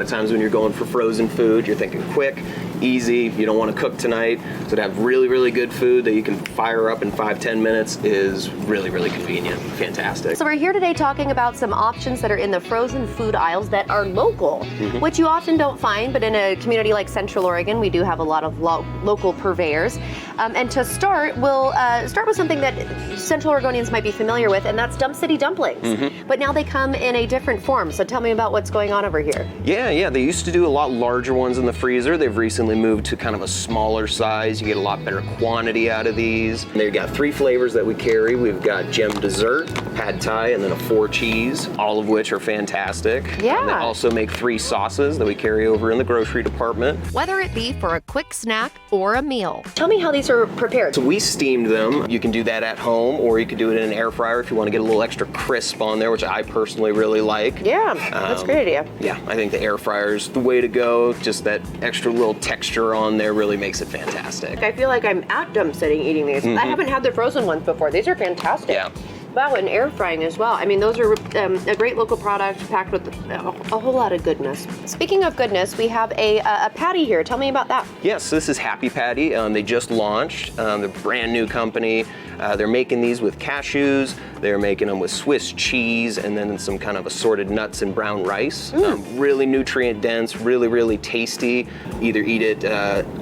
lot of times when you're going for frozen food, you're thinking quick, easy, you don't want to cook tonight. So to have really, really good food that you can fire up in 5-10 minutes is really, really convenient. Fantastic. So we're here today talking about some options that are in the frozen food aisles that are local, which you often don't find, but in a community like Central Oregon, we do have a lot of local purveyors. And to start, we'll start with something that Central Oregonians might be familiar with, and that's City Dumplings. But now they come in a different form. So tell me about what's going on over here. Yeah, they used to do a lot larger ones in the freezer. They've recently moved to kind of a smaller size. You get a lot better quantity out of these. And they've got 3 flavors that we carry. We've got gem dessert, pad thai, and then a 4 cheese, all of which are fantastic. Yeah. They also make 3 sauces that we carry over in the grocery department. Whether it be for a quick snack or a meal. Tell me how these are prepared. So we steamed them. You can do that at home, or you could do it in an air fryer if you want to get a little extra crisp on there, which I personally really like. Yeah, that's a great idea. Yeah, I think the air fryer is the way to go. Just that extra little texture on there really makes it fantastic. I feel like I'm at Dump City eating these. I haven't had the frozen ones before. These are fantastic. Yeah. Wow, and air frying as well. I mean, those are a great local product packed with a whole lot of goodness. Speaking of goodness, we have a patty here. Tell me about that. Yes, this is Happy Patty. They just launched. They're a brand new company. They're making these with cashews. They're making them with Swiss cheese and then some kind of assorted nuts and brown rice. Really nutrient dense, really, really tasty. Either eat it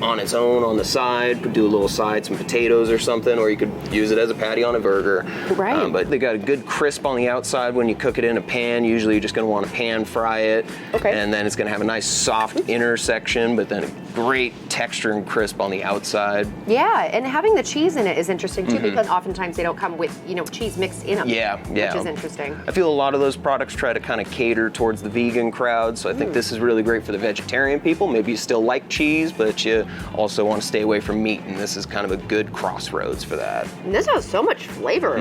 on its own on the side, do a little side, some potatoes or something, or you could use it as a patty on a burger. Right. But they got a good crisp on the outside when you cook it in a pan. Usually you're just going to want to pan fry it. Okay. And then it's going to have a nice soft inner section, but then a great texture and crisp on the outside. Yeah, and having the cheese in it is interesting too, because oftentimes they don't come with, cheese mixed in them. Yeah. Which is interesting. I feel a lot of those products try to kind of cater towards the vegan crowd, so I think this is really great for the vegetarian people. Maybe you still like cheese, but you also want to stay away from meat, and this is kind of a good crossroads for that. And this has so much flavor.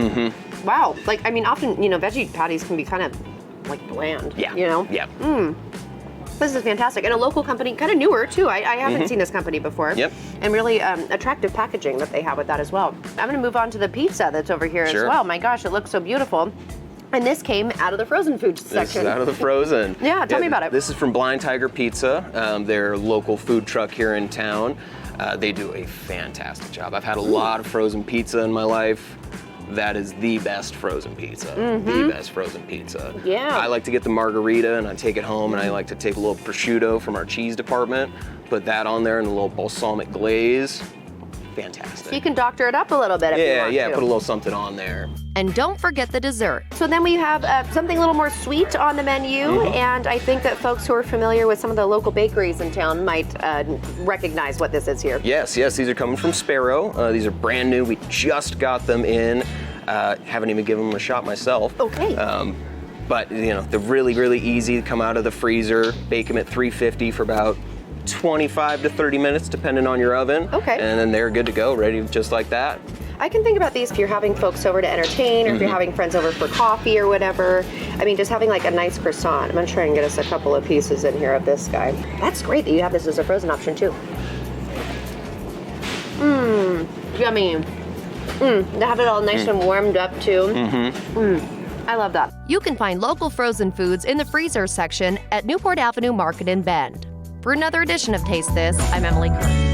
Wow. Like, I mean, often, veggie patties can be kind of like bland. Yeah. Yeah. This is fantastic. And a local company, kind of newer too. I haven't seen this company before. Yep. And really attractive packaging that they have with that as well. I'm going to move on to the pizza that's over here as well. My gosh, it looks so beautiful. And this came out of the frozen food section. This is out of the frozen. Yeah, tell me about it. This is from Blind Tiger Pizza. They're a local food truck here in town. They do a fantastic job. I've had a lot of frozen pizza in my life. That is the best frozen pizza. The best frozen pizza. Yeah. I like to get the margarita and I take it home and I like to take a little prosciutto from our cheese department, put that on there and a little balsamic glaze. Fantastic. So you can doctor it up a little bit if you want to. Put a little something on there. And don't forget the dessert. So then we have something a little more sweet on the menu, and I think that folks who are familiar with some of the local bakeries in town might recognize what this is here. Yes, these are coming from Sparrow. These are brand new. We just got them in. Haven't even given them a shot myself. Okay. But they're really, really easy to come out of the freezer. Bake them at 350 for about 25 to 30 minutes, depending on your oven. Okay. And then they're good to go, ready just like that. I can think about these if you're having folks over to entertain, or if you're having friends over for coffee or whatever. I mean, just having like a nice croissant. I'm gonna try and get us a couple of pieces in here of this guy. That's great that you have this as a frozen option too. Yummy. To have it all nice and warmed up too. I love that. You can find local frozen foods in the freezer section at Newport Avenue Market in Bend. For another edition of Taste This, I'm Emily Kerr.